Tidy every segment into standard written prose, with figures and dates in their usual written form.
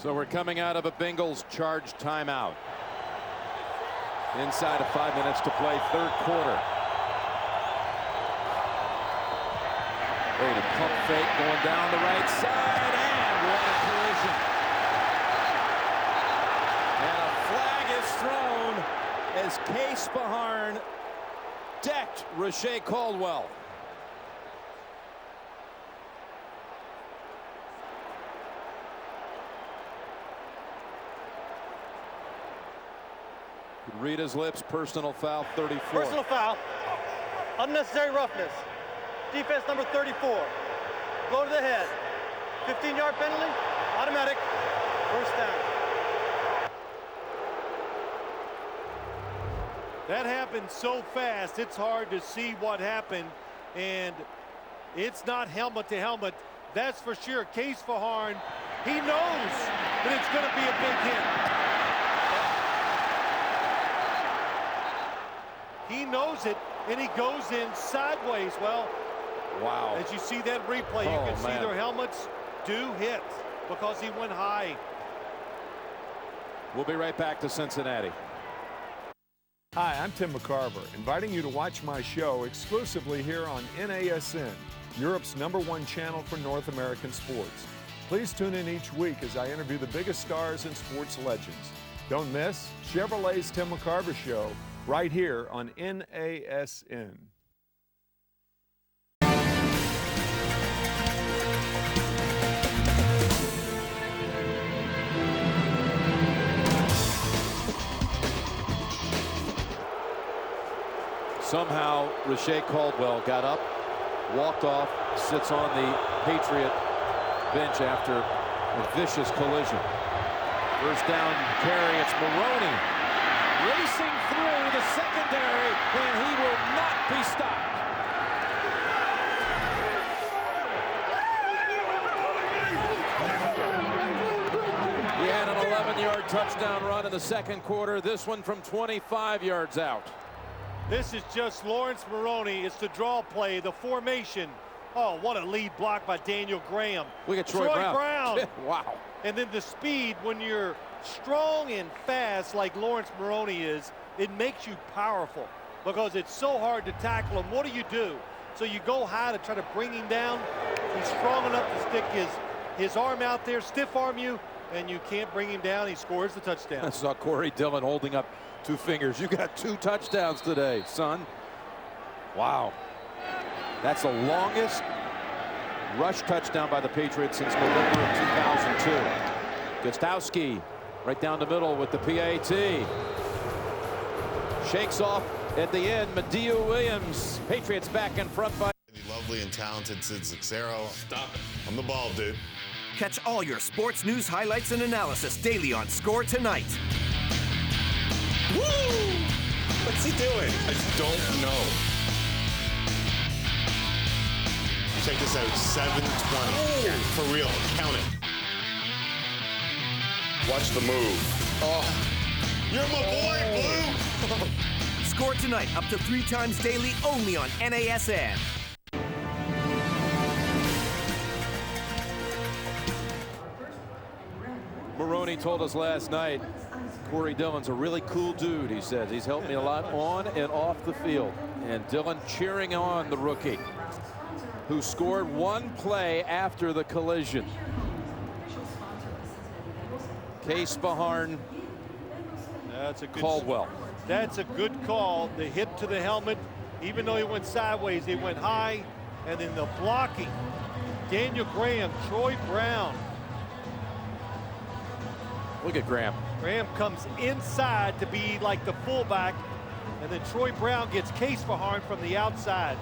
So we're coming out of a Bengals charged timeout. Inside of 5 minutes to play, third quarter. Wait, a pump fake going down the right side, and what a collision. And a flag is thrown as CiB decked Rashay Caldwell. Read his lips. Personal foul, 34. Personal foul. Unnecessary roughness. Defense number 34. Go to the head. 15-yard penalty. Automatic. First down. That happened so fast, it's hard to see what happened. And it's not helmet to helmet. That's for sure. CiB, he knows that it's going to be a big hit. He knows it, and he goes in sideways. Well, wow. As you see that replay, you can see their helmets do hit because he went high. We'll be right back to Cincinnati. Hi, I'm Tim McCarver, inviting you to watch my show exclusively here on NASN, Europe's #1 channel for North American sports. Please tune in each week as I interview the biggest stars and sports legends. Don't miss Chevrolet's Tim McCarver Show, right here on NASN. Somehow Rashay Caldwell got up, walked off, sits on the Patriot bench after a vicious collision. First down carry, it's Moreeeee racing through the secondary, and he will not be stopped. He had an 11-yard touchdown run in the second quarter. This one from 25 yards out. This is just Lawrence Moreeeee. It's the draw play, the formation. Oh, what a lead block by Daniel Graham. Look at Troy Brown. Wow. And then the speed, when you're strong and fast like Lawrence Moreeeee is, it makes you powerful because it's so hard to tackle him. What do? So you go high to try to bring him down. He's strong enough to stick his arm out there, stiff arm you, and you can't bring him down. He scores the touchdown. I saw Corey Dillon holding up 2 fingers. You got 2 touchdowns today, son. Wow. That's the longest rush touchdown by the Patriots since November of 2002. Gostowski right down the middle with the PAT. Shakes off at the end. Mediu Williams. Patriots back in front by The lovely and talented Sid Cicero. Stop it. I'm the ball, dude. Catch all your sports news highlights and analysis daily on Score Tonight. Woo! What's he doing? I don't know. Check this out, 720. For real, count it. Watch the move. Oh, you're my boy, Blue! Score Tonight up to 3 times daily only on NASN. Moreeeee told us last night, Corey Dillon's a really cool dude, he says. He's helped me a lot on and off the field. And Dillon cheering on the rookie, who scored 1 play after the collision. CiB That's a good Caldwell. That's a good call. The hit to the helmet, even though he went sideways, he went high. And then the blocking. Daniel Graham, Troy Brown. Look at Graham. Graham comes inside to be like the fullback, and then Troy Brown gets CiB from the outside.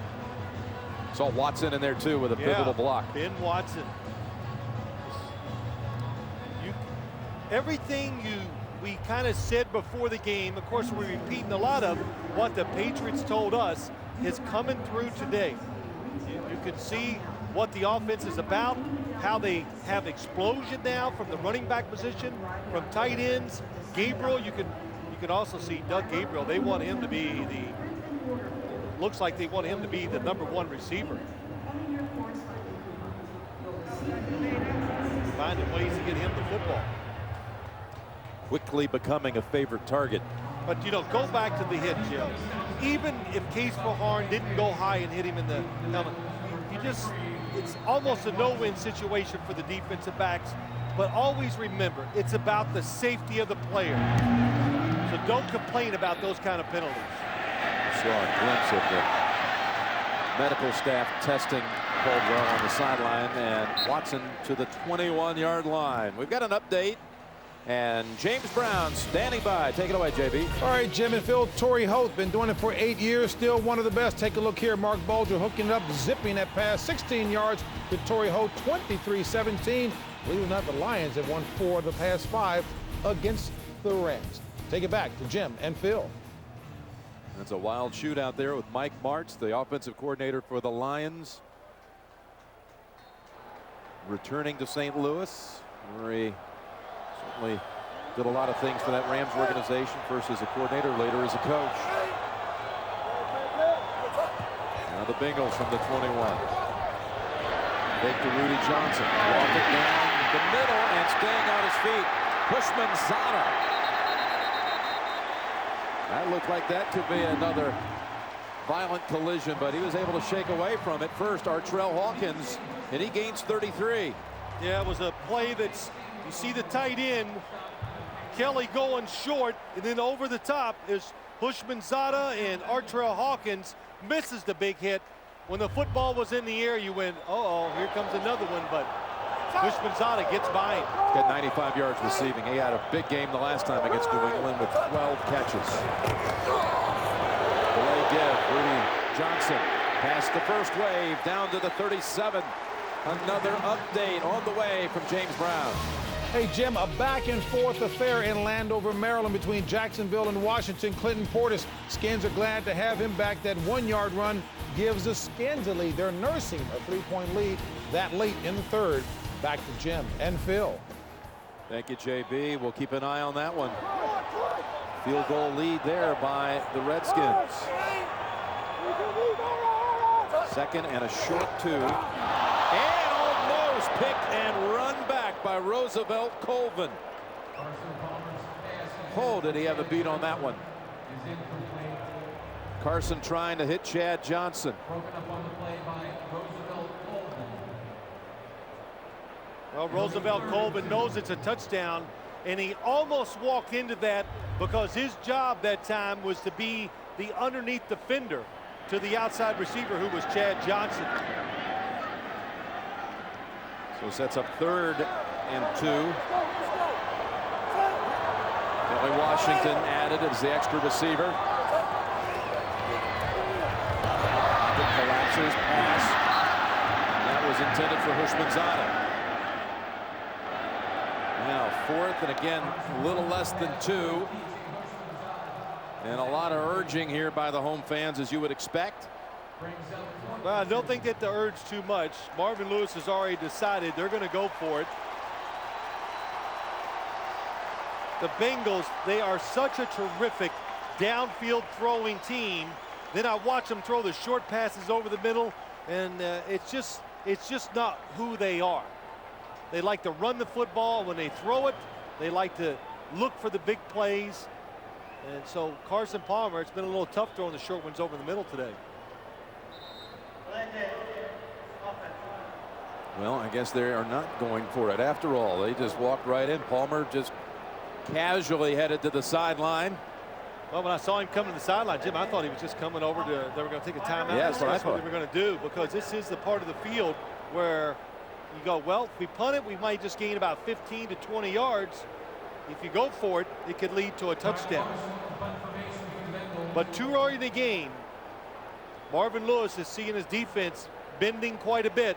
Saw Watson in there too with a pivotal block. Ben Watson. Everything we kind of said before the game, of course we're repeating a lot of what the Patriots told us, is coming through today. You can see what the offense is about, how they have explosion now from the running back position, from tight ends. Gabriel, you can also see Doug Gabriel. They want him to be looks like they want him to be the #1 receiver. Finding ways to get him the football. quickly becoming a favorite target. But, you know, go back to the hit, Jim. Even if Case Mahorn didn't go high and hit him in the helmet, it's almost a no-win situation for the defensive backs. But always remember, it's about the safety of the player. So don't complain about those kind of penalties. Saw a glimpse of the medical staff testing Caldwell on the sideline, and Watson to the 21-yard line. We've got an update, and James Brown standing by. Take it away, JB. All right, Jim and Phil. Torrey Holt, been doing it for 8 years, still one of the best. Take a look here. Mark Bulger hooking it up, zipping that pass 16 yards to Torrey Holt, 23-17. Believe it or not, the Lions have won 4 of the past 5 against the Rams. Take it back to Jim and Phil. That's a wild shootout there with Mike Martz, the offensive coordinator for the Lions, returning to St. Louis, where he certainly did a lot of things for that Rams organization, first as a coordinator, later as a coach. Now the Bengals from the 21. Fake to Rudy Johnson, walk it down the middle and staying on his feet. Pushman-Zada. That looked like that could be another violent collision, but he was able to shake away from it. First, Artrell Hawkins, and he gains 33. Yeah, it was a play that's, you see the tight end, Kelly going short, and then over the top is Pushman-Zada, and Artrell Hawkins misses the big hit. When the football was in the air, you went, uh-oh, here comes another one, but Pushman-Zada gets by him. He's got 95 yards receiving. He had a big game the last time against New England with 12 catches. Delay give, Rudy Johnson past the first wave, down to the 37. Another update on the way from James Brown. Hey, Jim, a back-and-forth affair in Landover, Maryland between Jacksonville and Washington. Clinton Portis, Skins are glad to have him back. That 1-yard run gives the Skins a lead. They're nursing a 3-point lead that late in the third. Back to Jim and Phil. Thank you, JB. We'll keep an eye on that one. Field goal lead there by the Redskins. Second and a short 2. And almost picked and run back by Roosevelt Colvin. Oh, did he have a beat on that one? Carson trying to hit Chad Johnson. Well, Roosevelt Colvin knows it's a touchdown, and he almost walked into that because his job that time was to be the underneath defender to the outside receiver, who was Chad Johnson. So sets up 3rd and 2. Kelly Washington added as the extra receiver. Good collapses, pass. That was intended for Pushman-Zada. Now 4th and again a little less than 2. And a lot of urging here by the home fans, as you would expect. Well, I don't think that they urge too much. Marvin Lewis has already decided they're going to go for it. The Bengals, they are such a terrific downfield throwing team. Then I watch them throw the short passes over the middle, and it's just not who they are. They like to run the football. When they throw it, they like to look for the big plays. And so Carson Palmer, it's been a little tough throwing the short ones over the middle today. Well, I guess they are not going for it after all. They just walked right in. Palmer just casually headed to the sideline. Well, when I saw him come to the sideline, Jim, I thought he was just coming over to, they were going to take a timeout. Yeah, that's what I That's what thought. they were going to do, because this is the part of the field where you go, well, if we punt it, we might just gain about 15 to 20 yards. If you go for it, it could lead to a touchdown. But too early in the game, Marvin Lewis is seeing his defense bending quite a bit.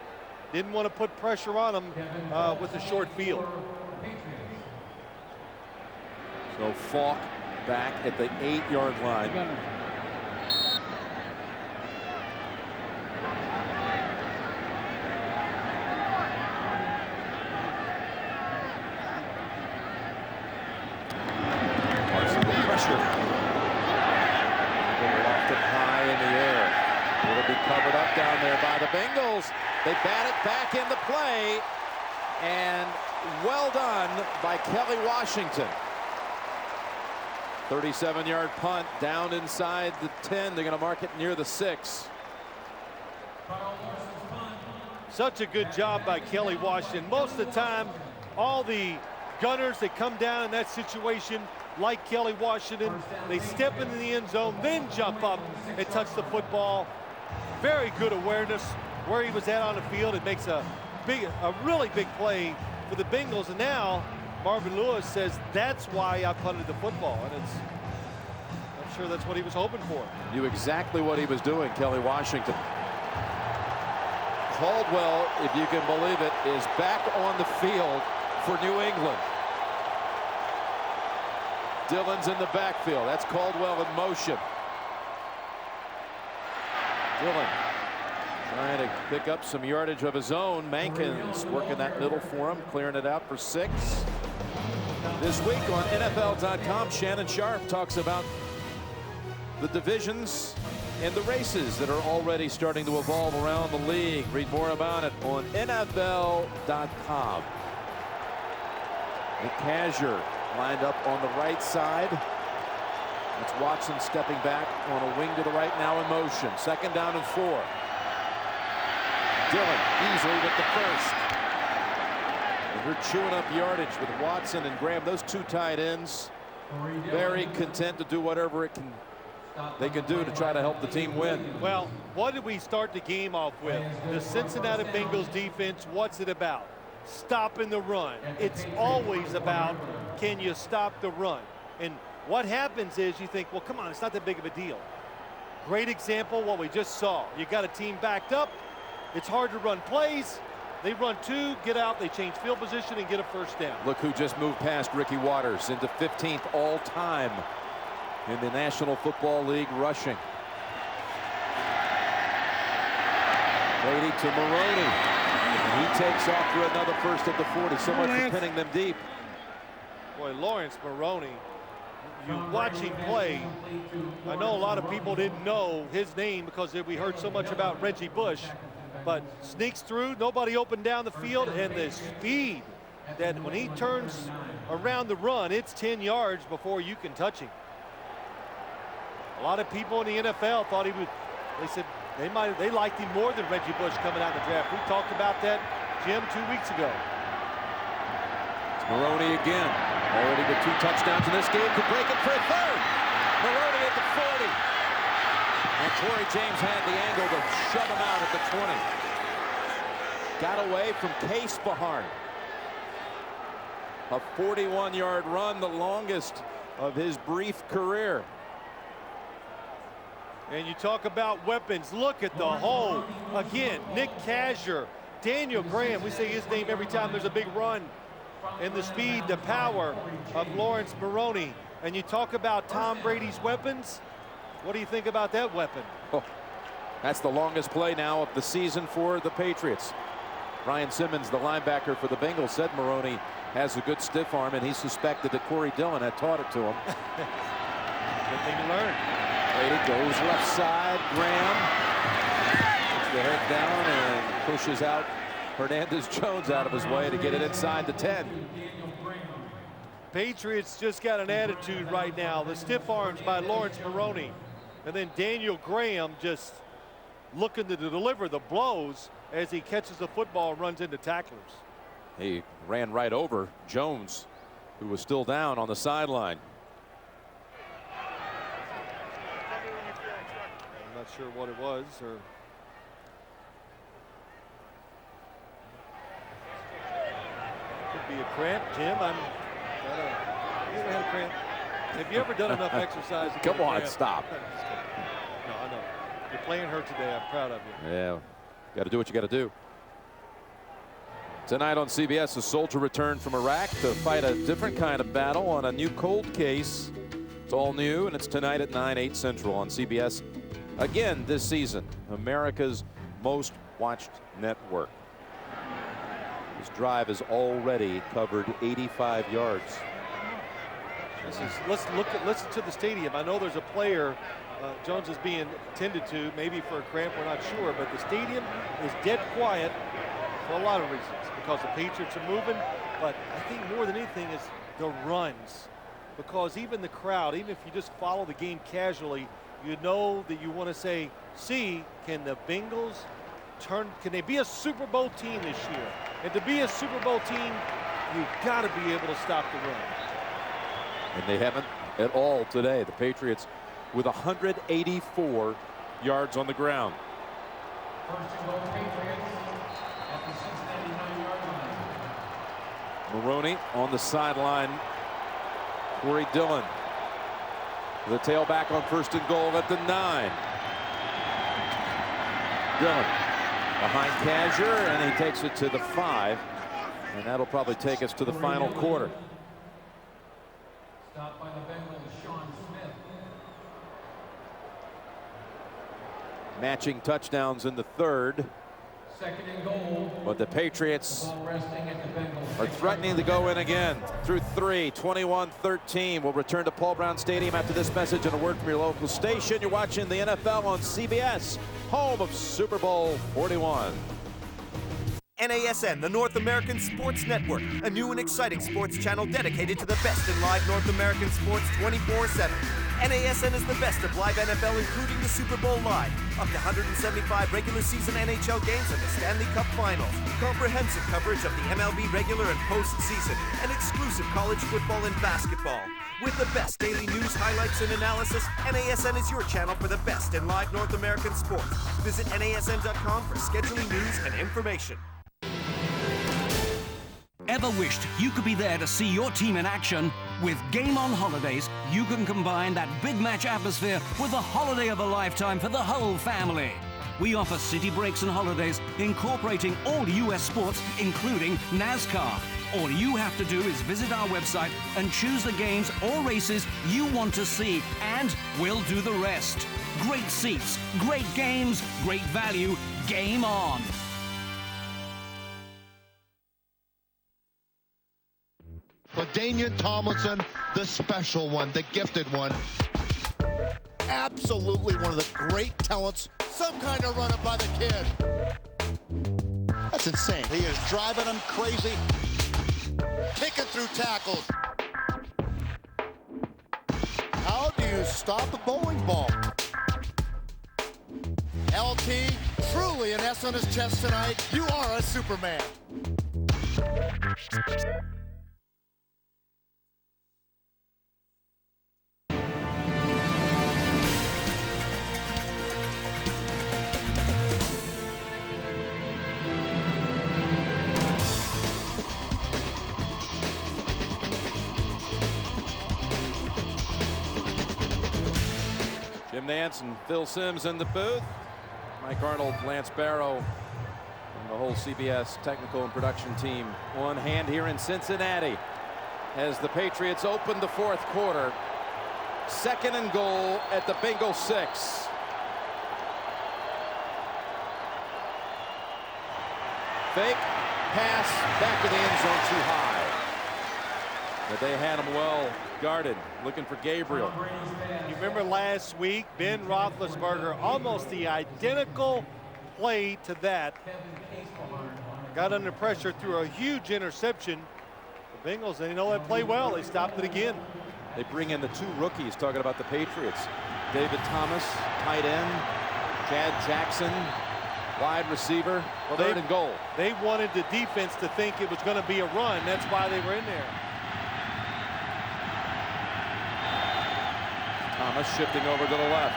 Didn't want to put pressure on him with the short field. So Falk back at the 8-yard line. Carson with pressure. Lofted high in the air. It'll be covered up down there by the Bengals. They bat it back into play, and well done by Kelly Washington. 37-yard punt down inside the 10. They're going to mark it near the 6. Such a good job by Kelly Washington. Most of the time, all the gunners that come down in that situation, like Kelly Washington, they step into the end zone, then jump up and touch the football. Very good awareness where he was at on the field. It makes a really big play for the Bengals. And now Marvin Lewis says that's why I punted the football, and I'm sure that's what he was hoping for. Knew exactly what he was doing, Kelly Washington. Caldwell, if you can believe it, is back on the field for New England. Dillon's in the backfield. That's Caldwell in motion. Dillon trying to pick up some yardage of his own. Mankins working that middle for him, clearing it out for 6. This week on NFL.com, Shannon Sharpe talks about the divisions and the races that are already starting to evolve around the league. Read more about it on NFL.com. Nick Kazir lined up on the right side. That's Watson stepping back on a wing to the right now in motion. 2nd down and 4. Dillon easily with the first. And we're chewing up yardage with Watson and Graham. Those two tight ends very content to do whatever they can do to try to help the team win. Well, what did we start the game off with? The Cincinnati Bengals defense, what's it about? Stopping the run. It's always about, can you stop the run? And what happens is you think, well, come on, it's not that big of a deal. Great example, what we just saw. You got a team backed up. It's hard to run plays. They run 2, get out, they change field position and get a 1st down. Look who just moved past Ricky Watters into 15th all time in the National Football League rushing. Brady to Moreeeee. He takes off for another 1st at the 40. So much for pinning them deep. Boy, Lawrence Moreeeee, you watch him play. I know a lot of people didn't know his name because we heard so much about Reggie Bush, but sneaks through, nobody opened down the field, and the speed that when he turns around the run, it's 10 yards before you can touch him. A lot of people in the NFL thought he would, they said they liked him more than Reggie Bush coming out in the draft. We talked about that, Jim, 2 weeks ago. It's Moreeeee again. Already with 2 touchdowns in this game. Could break it for a 3rd. Moreeeee at the 40. And Corey James had the angle to shove him out at the 20. Got away from Case behind. A 41-yard run, the longest of his brief career. And you talk about weapons. Look at the hole. Again, Nick Kazir, Daniel Graham. We say his name every time there's a big run. And the speed, the power of Lawrence Moreeeee. And you talk about Tom Brady's weapons. What do you think about that weapon? Oh, that's the longest play now of the season for the Patriots. Ryan Simmons, the linebacker for the Bengals, said Moreeeee has a good stiff arm, and he suspected that Corey Dillon had taught it to him. Good thing to learn. Brady goes left side. Graham puts the head down and pushes out Hernandez-Jones out of his way to get it inside the 10. Patriots just got an attitude right now. The stiff arms by Lawrence Moreeeee. And then Daniel Graham just looking to deliver the blows as he catches the football and runs into tacklers. He ran right over Jones, who was still down on the sideline. I'm not sure what it was, or could be a cramp, Jim. You ever had a cramp? Have you ever done enough exercise? Come on, stop. No, I know. You're playing hurt today. I'm proud of you. Yeah, got to do what you got to do. Tonight on CBS, a soldier returned from Iraq to fight a different kind of battle on a new cold case. It's all new, and it's tonight at 9/8 Central on CBS. Again this season, America's most watched network. This drive has already covered 85 yards. Listen to the stadium. I know there's a player Jones is being tended to, maybe for a cramp, we're not sure, but the stadium is dead quiet for a lot of reasons, because the Patriots are moving, but I think more than anything is the runs. because even the crowd, even if you just follow the game casually, you know that you want to say, see, can the Bengals can they be a Super Bowl team this year? And to be a Super Bowl team, you've got to be able to stop the run. And they haven't at all today. The Patriots with 184 yards on the ground. Moreeeee on the sideline. Corey Dillon, the tailback on 1st and goal at the 9. Dillon behind Kazir, and he takes it to the 5. And that'll probably take us to the final quarter. Stopped by the Bengals, Sean Smith. Matching touchdowns in the 3rd. 2nd and goal. But the Patriots Ball resting at the Bengals. are threatening to go in again through 3, 21-13. We'll return to Paul Brown Stadium after this message and a word from your local station. You're watching the NFL on CBS, home of Super Bowl 41. NASN, the North American Sports Network, a new and exciting sports channel dedicated to the best in live North American sports 24/7. NASN is the best of live NFL, including the Super Bowl live, up to 175 regular season NHL games and the Stanley Cup Finals, comprehensive coverage of the MLB regular and postseason, and exclusive college football and basketball. With the best daily news, highlights, and analysis, NASN is your channel for the best in live North American sports. Visit NASN.com for scheduling, news, and information. Ever wished you could be there to see your team in action? With Game On Holidays, you can combine that big match atmosphere with the holiday of a lifetime for the whole family. We offer city breaks and holidays incorporating all U.S. sports, including NASCAR. All you have to do is visit our website and choose the games or races you want to see, and we'll do the rest. Great seats, great games, great value. Game on. LaDainian Tomlinson, the special one, the gifted one. Absolutely one of the great talents. Some kind of run-up by the kid. That's insane. He is driving him crazy. Kicking through tackles. How do you stop a bowling ball? LT, truly an S on his chest tonight. You are a Superman. Jim Nance and Phil Simms in the booth. Mike Arnold, Lance Barrow, and the whole CBS technical and production team on hand here in Cincinnati as the Patriots open the 4th quarter. 2nd and goal at the Bengals 6. Fake pass back to the end zone too high. But they had him well guarded, looking for Gabriel. You remember last week, Ben Roethlisberger, almost the identical play to that. Got under pressure, threw a huge interception. The Bengals, they know that play well. They stopped it again. They bring in the 2 rookies, talking about the Patriots. David Thomas, tight end. Chad Jackson, wide receiver. Well, 3rd and goal. They wanted the defense to think it was going to be a run. That's why they were in there. Thomas shifting over to the left.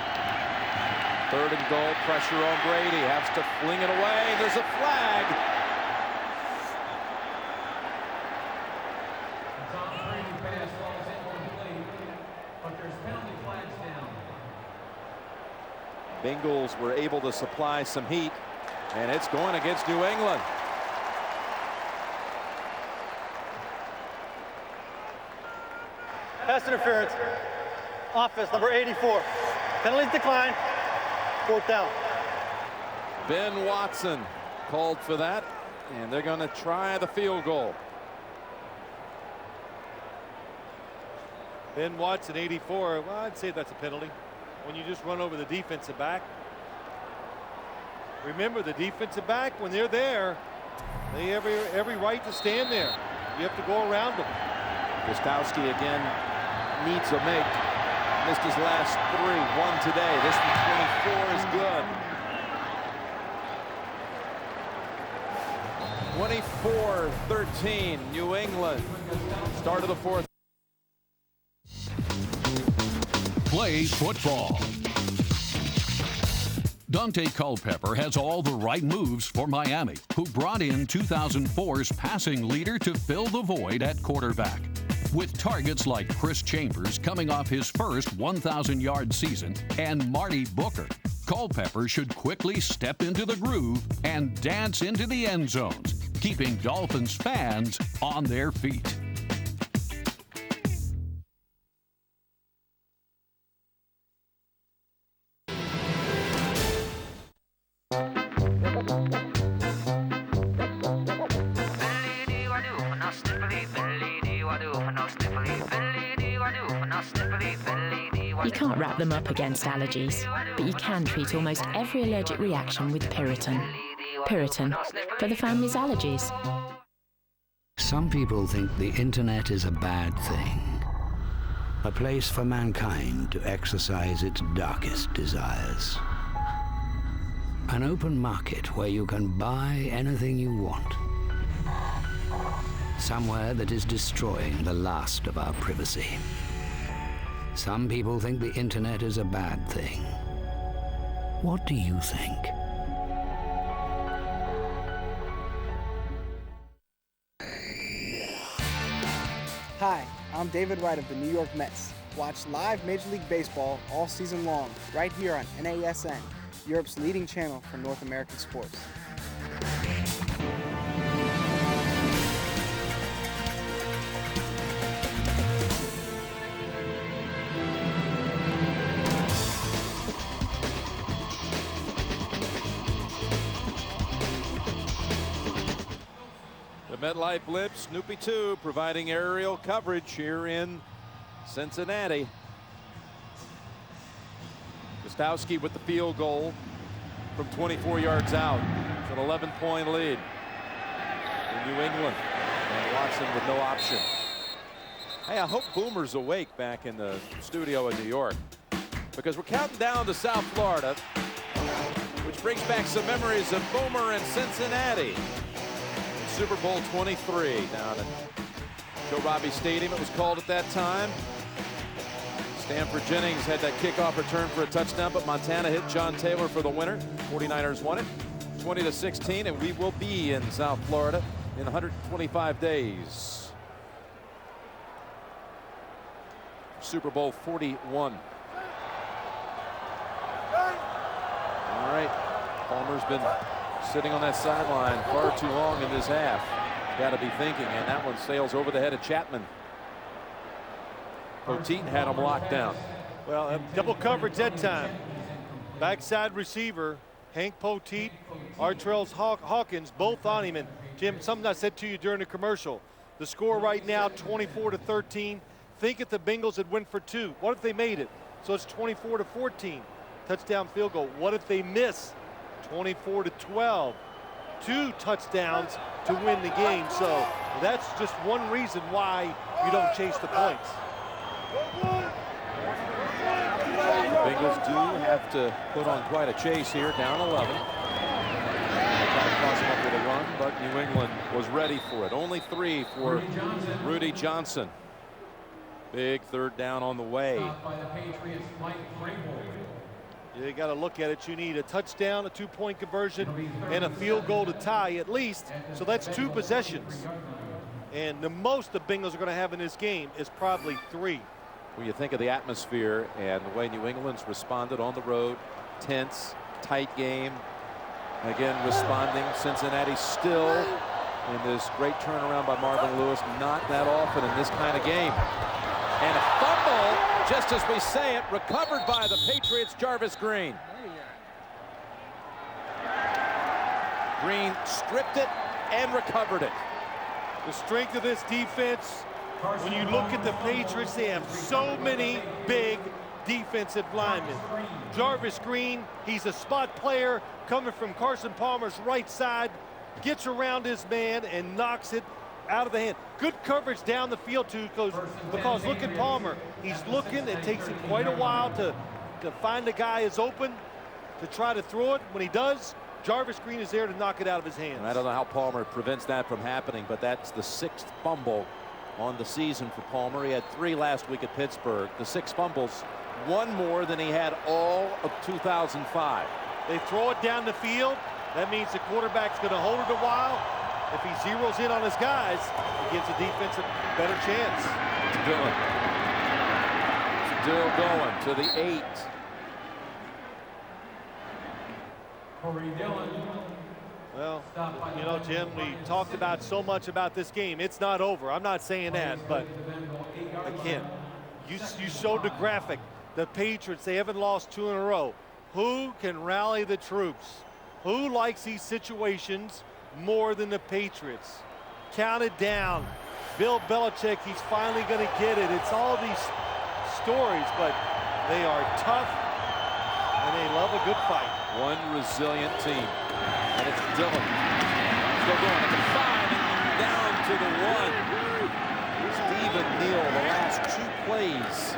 3rd and goal, pressure on Brady. Has to fling it away. There's a flag. Tom Brady pass falls incomplete, but there's penalty flags down. Bengals were able to supply some heat, and it's going against New England. Pass interference. Offense number 84. Penalties decline. 4th down. Ben Watson called for that, and they're going to try the field goal. Ben Watson, 84. Well, I'd say that's a penalty when you just run over the defensive back. Remember, the defensive back, when they're there, they have every right to stand there. You have to go around them. Gostowski again needs a make. Missed his last 3, 1 today. This one 24 is good. 24-13, New England. Start of the 4th. Play football. Dante Culpepper has all the right moves for Miami, who brought in 2004's passing leader to fill the void at quarterback. With targets like Chris Chambers coming off his first 1,000-yard season and Marty Booker, Culpepper should quickly step into the groove and dance into the end zones, keeping Dolphins fans on their feet. You can't wrap them up against allergies, but you can treat almost every allergic reaction with Piriton. Piriton, for the family's allergies. Some people think the internet is a bad thing. A place for mankind to exercise its darkest desires. An open market where you can buy anything you want. Somewhere that is destroying the last of our privacy. Some people think the internet is a bad thing. What do you think? Hi, I'm David Wright of the New York Mets. Watch live Major League Baseball all season long, right here on NASN, Europe's leading channel for North American sports. MetLife Blitz, Snoopy 2 providing aerial coverage here in Cincinnati. Gostowski with the field goal from 24 yards out. It's an 11-point lead in New England. And Watson with no option. Hey, I hope Boomer's awake back in the studio in New York, because we're counting down to South Florida, which brings back some memories of Boomer and Cincinnati. Super Bowl 23 down at Joe Robbie Stadium, it was called at that time. Stanford Jennings had that kickoff return for a touchdown, but Montana hit John Taylor for the winner. 49ers won it 20-16, and we will be in South Florida in 125 days. Super Bowl 41. All right, Palmer's been sitting on that sideline far too long in this half. Got to be thinking, and that one sails over the head of Chapman. Poteet had him locked down. Well, double coverage that time. Backside receiver, Hank Poteet, Artrell Hawkins, both on him. And Jim, something I said to you during the commercial, the score right now, 24-13. Think if the Bengals had went for 2. What if they made it? So it's 24-14. Touchdown field goal. What if they miss? 24-12. 2 touchdowns to win the game. So that's just one reason why you don't chase the points. Bengals do have to put on quite a chase here, down 11. Trying to cross them up with a run, but New England was ready for it. Only 3 for Rudy Johnson. Big third down on the way. You got to look at it. You need a touchdown, a 2-point conversion, and a field goal to tie at least. So that's 2 possessions. And the most the Bengals are going to have in this game is probably 3. When you think of the atmosphere and the way New England's responded on the road, tense, tight game. Again, responding. Cincinnati still in this great turnaround by Marvin Lewis. Not that often in this kind of game. And a fumble, just as we say it, recovered by the Patriots' Jarvis Green. Green stripped it and recovered it. The strength of this defense, when you look at the Patriots, they have so many big defensive linemen. Jarvis Green, he's a spot player coming from Carson Palmer's right side, gets around his man and knocks it out of the hand. Good coverage down the field too, because look at Palmer. He's looking. It takes him quite a while to find the guy is open, to try to throw it. When he does, Jarvis Green is there to knock it out of his hands. And I don't know how Palmer prevents that from happening, but that's the 6th fumble on the season for Palmer. He had 3 last week at Pittsburgh. The 6 fumbles, 1 more than he had all of 2005. They throw it down the field. That means the quarterback's going to hold it a while. If he zeroes in on his guys, he gives the defense a better chance. Dillon. Still going to the 8. Corey Dillon. Well, you know, Jim, we talked about so much about this game. It's not over. I'm not saying that, but again, you showed the graphic. The Patriots, they haven't lost 2 in a row. Who can rally the troops? Who likes these situations more than the Patriots? Count it down. Bill Belichick, he's finally going to get it. It's all these stories, but they are tough and they love a good fight. One resilient team, and it's Dillon. Still going at the 5 and down to the 1. Stephen Neal, the last 2 plays,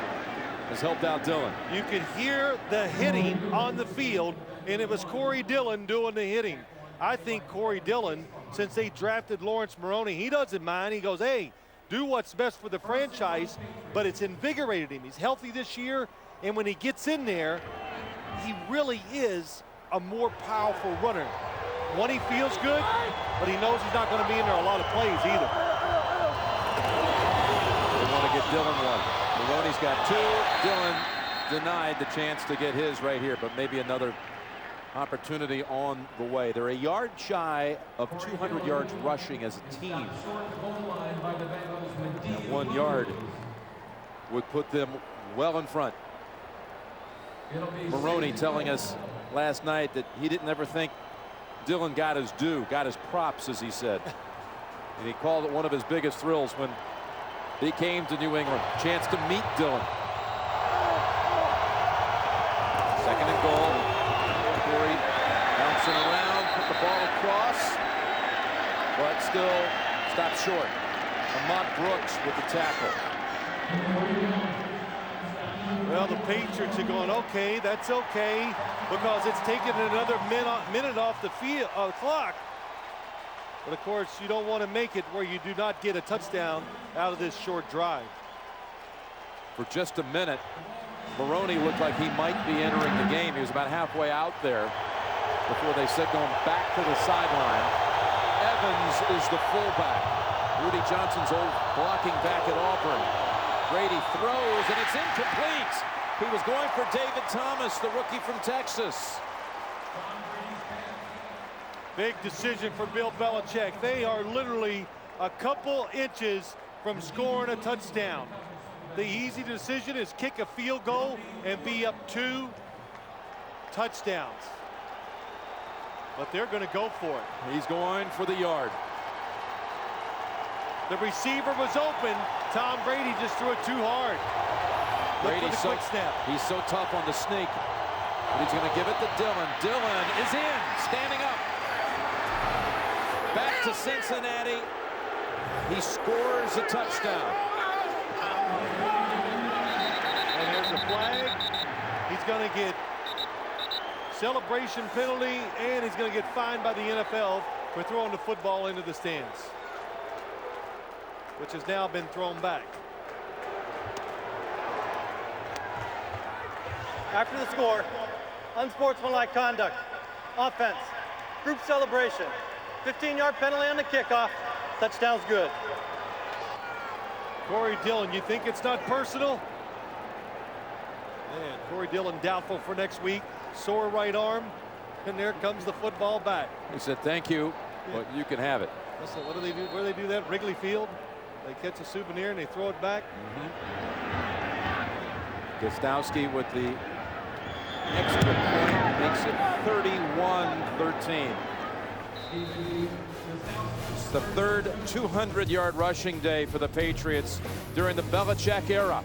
has helped out Dillon. You could hear the hitting on the field, and it was Corey Dillon doing the hitting. I think Corey Dillon, since they drafted Lawrence Moreeeee, he doesn't mind. He goes, hey, do what's best for the franchise, but it's invigorated him. He's healthy this year, and when he gets in there, he really is a more powerful runner. When he feels good, but he knows he's not going to be in there a lot of plays either. They want to get Dillon 1. Moreee's got 2. Dillon denied the chance to get his right here, but maybe another opportunity on the way. They're a yard shy of 200 yards rushing as a team. And 1 yard would put them well in front. Moreeeee telling us last night that he didn't ever think Dillon got his due, got his props, as he said. And he called it one of his biggest thrills when he came to New England. Chance to meet Dillon. 2nd and goal. Corey bouncing around, put the ball across, but still stopped short. Ahmad Brooks with the tackle. Well, the Patriots are going, okay, that's okay, because it's taken another minute off the clock. But of course, you don't want to make it where you do not get a touchdown out of this short drive. For just a minute, Moreeeee looked like he might be entering the game. He was about halfway out there before they said going back to the sideline. Evans is the fullback. Rudy Johnson's old blocking back at Auburn. Brady throws, and it's incomplete. He was going for David Thomas, the rookie from Texas. Big decision for Bill Belichick. They are literally a couple inches from scoring a touchdown. The easy decision is kick a field goal and be up 2 touchdowns. But they're going to go for it. He's going for the yard. The receiver was open. Tom Brady just threw it too hard. Brady's so, he's so tough on the sneak. But he's going to give it to Dillon. Dillon is in, standing up. Back to Cincinnati. He scores a touchdown. And there's a flag. He's going to get celebration penalty, and he's going to get fined by the NFL for throwing the football into the stands, which has now been thrown back. After the score, unsportsmanlike conduct, offense, group celebration, 15-yard penalty on the kickoff, touchdown's good. Corey Dillon, you think it's not personal? Man, Corey Dillon doubtful for next week, sore right arm, and there comes the football back. He said, thank you, but you can have it. Listen, what do they do? Where do they do that? Wrigley Field? They catch a souvenir and they throw it back. Gostowski with the extra point makes it 31-13. It's the third 200-yard rushing day for the Patriots during the Belichick era.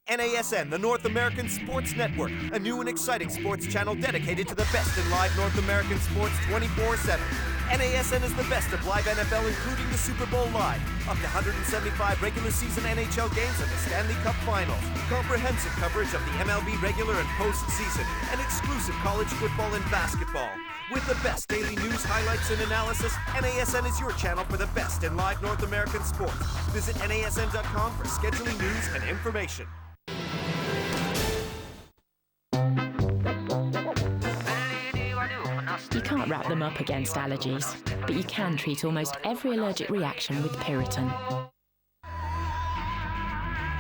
NASN, the North American Sports Network, a new and exciting sports channel dedicated to the best in live North American sports 24/7. NASN is the best of live NFL, including the Super Bowl live, up to 175 regular season NHL games and the Stanley Cup Finals, comprehensive coverage of the MLB regular and postseason, and exclusive college football and basketball. With the best daily news, highlights, and analysis, NASN is your channel for the best in live North American sports. Visit NASN.com for scheduling, news, and information. You can't wrap them up against allergies, but you can treat almost every allergic reaction with Piriton.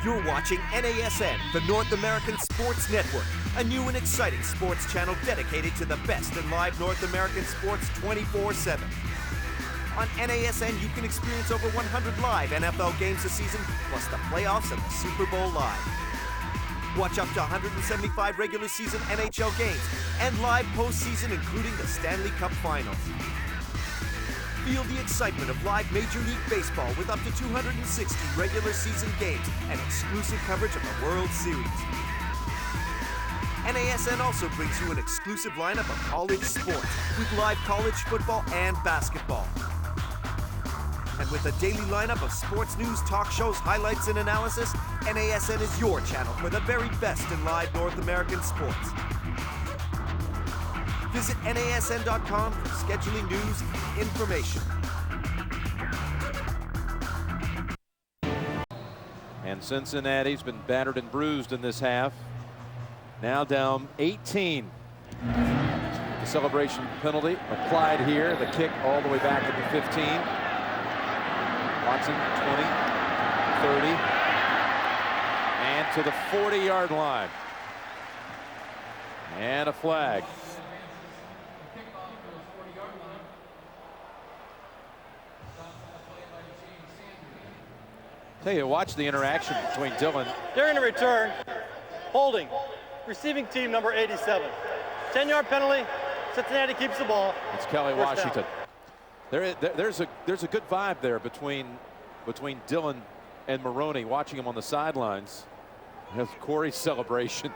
You're watching NASN, the North American Sports Network, a new and exciting sports channel dedicated to the best in live North American sports 24/7. On NASN, you can experience over 100 live NFL games a season, plus the playoffs and the Super Bowl live. Watch up to 175 regular season NHL games and live postseason, including the Stanley Cup Finals. Feel the excitement of live Major League Baseball with up to 260 regular season games and exclusive coverage of the World Series. NASN also brings you an exclusive lineup of college sports with live college football and basketball. And with a daily lineup of sports news, talk shows, highlights, and analysis, NASN is your channel for the very best in live North American sports. Visit NASN.com for scheduling, news, and information. And Cincinnati's been battered and bruised in this half. Now down 18. The celebration penalty applied here. The kick all the way back at the 15. Watson, 20, 30, and to the 40-yard line. And a flag. Tell you, watch the interaction between Dillon. During the return, holding, receiving team number 87. 10-yard penalty, Cincinnati keeps the ball. It's Kelly First Washington. down. There's a good vibe there between Dillon and Moreeeee. Watching him on the sidelines, has Corey's celebration,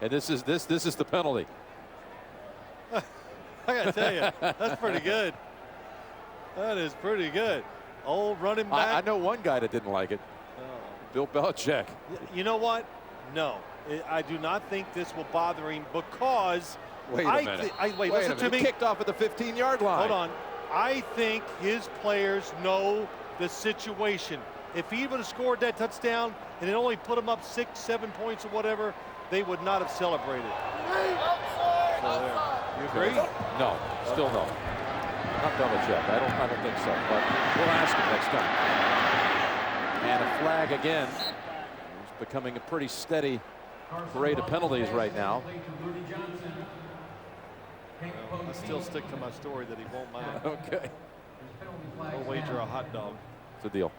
and this is the penalty. I gotta tell you, that's pretty good. That is pretty good. Old running back. I know one guy that didn't like it. Bill Belichick. You know what? No, I do not think this will bother him because. Wait a minute. Wait, listen to me. He kicked off at the 15-yard line. Hold on. I think his players know the situation. If he would have scored that touchdown and it only put him up 6, 7 points or whatever, they would not have celebrated. So there. You agree? No, still no. Not Belichick. I don't think so. But we'll ask him next time. And a flag again. It's becoming a pretty steady parade of penalties right now. I still stick to my story that he won't mind. Okay. I'll wager a hot dog. It's a deal.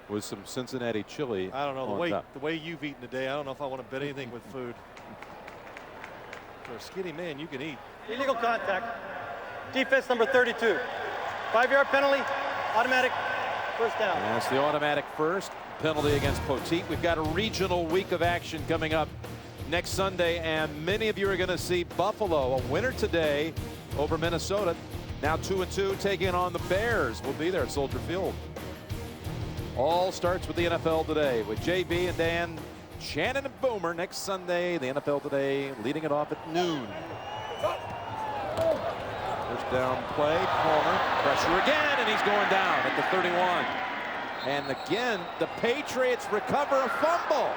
With some Cincinnati chili. I don't know, on the way you've eaten today, I don't know if I want to bet anything with food. For a skinny man, you can eat. Illegal contact. Defense number 32. 5-yard penalty, automatic first down. That's the automatic first penalty against Poteet. We've got a regional week of action coming up next Sunday, and many of you are going to see Buffalo, a winner today over Minnesota. Now 2-2, taking on the Bears. We'll be there at Soldier Field. All starts with the NFL Today with JB and Dan, Shannon and Boomer next Sunday. The NFL Today leading it off at noon. First down play, Palmer, pressure again, and he's going down at the 31. And again, the Patriots recover a fumble.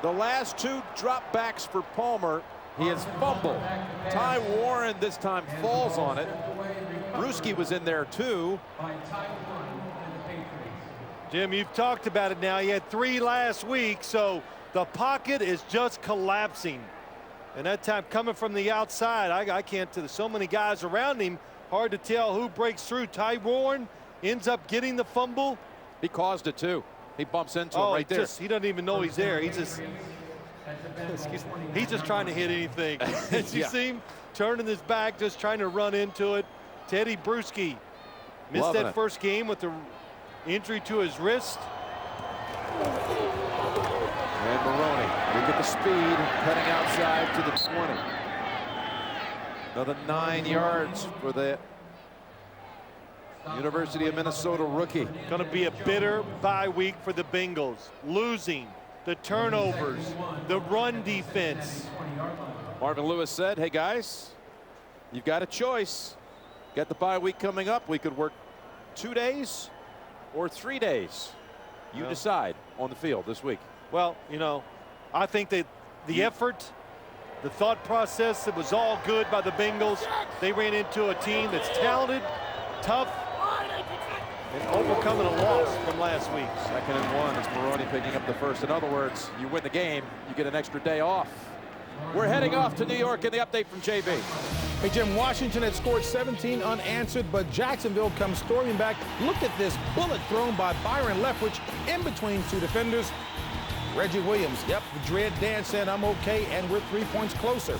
The last two dropbacks for Palmer, he has fumbled. Ty Warren this time falls on it. Bruschi was in there too. Jim, you've talked about it now. He had 3 last week, so the pocket is just collapsing. And that time coming from the outside, I can't tell. There's so many guys around him, hard to tell who breaks through. Ty Warren ends up getting the fumble. He caused it too. He bumps into him right there. He doesn't even know he's there. He's just trying to hit anything. You see him turning his back, just trying to run into it. Teddy Bruschi missed that first game with the injury to his wrist. And Moreeeee, look at the speed, cutting outside to the 20. Another 9 yards for the University of Minnesota rookie. Going to be a bitter bye week for the Bengals. Losing, the turnovers, the run defense. Marvin Lewis said, hey guys, you've got a choice. Got the bye week coming up. We could work 2 days or 3 days. You decide on the field this week. Well, you know, I think that the effort, the thought process, it was all good by the Bengals. They ran into a team that's talented, tough, and overcoming a loss from last week. 2nd and 1 is Moreeeee picking up the first. In other words, you win the game, you get an extra day off. We're heading off to New York in the update from JB. Hey, Jim, Washington had scored 17 unanswered, but Jacksonville comes storming back. Look at this bullet thrown by Byron Leftwich in between 2 defenders. Reggie Williams, yep, the dread dance said, I'm okay, and we're 3 points closer.